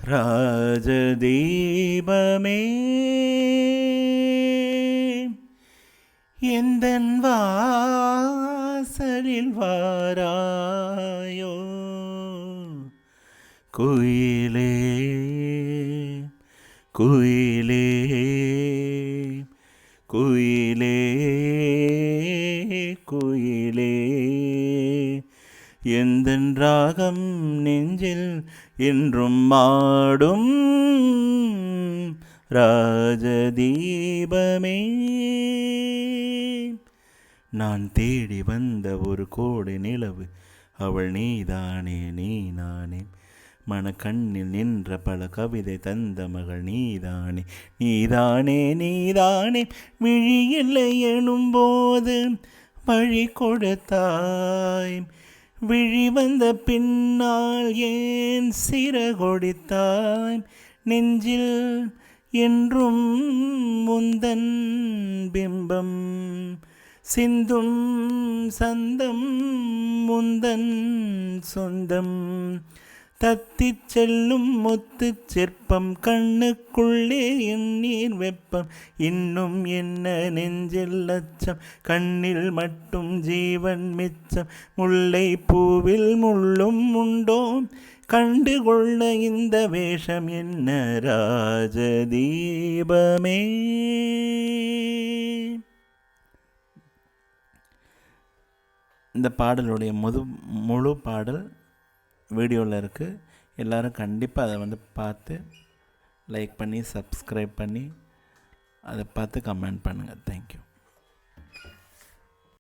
ராஜதீபமே எந்தன் வாசலில் வாராயோ குயிலே குயிலே குயிலே குயிலே எந்தன் ராகம் நெஞ்சில் என்றும் மாடும் ராஜதீபமே. நான் தேடி வந்த ஒரு கோடி நிலவு அவள் நீதானே நீ நானே, மனக்கண்ணில் நின்ற பல கவிதை தந்த மகள் நீதானே நீதானே நீதானே, விழியில்லை எனும்போது வழி கொடுத்தாய், விழி வந்த பின்னால் ஏன் சிறகொடித்தாய், நெஞ்சில் என்றும் முந்தன் பிம்பம் சிந்தும் சந்தம் முந்தன் சொந்தம், தத்திச் செல்லும் முத்துச் சிற்பம் கண்ணுக்குள்ளே எண்ணீர் வெப்பம், இன்னும் என்ன நெஞ்சில் அச்சம் கண்ணில் மட்டும் ஜீவன் மிச்சம், முல்லை பூவில் முள்ளும் உண்டோ கண்டுகொள்ள இந்த வேஷம் என்ன ராஜதீபமே. இந்த பாடலுடைய முழு பாடல் வீடியோவில் இருக்குது. எல்லோரும் கண்டிப்பாக அதை பார்த்து லைக் பண்ணி சப்ஸ்கிரைப் பண்ணி அதை பார்த்து கமெண்ட் பண்ணுங்கள். தேங்க்யூ.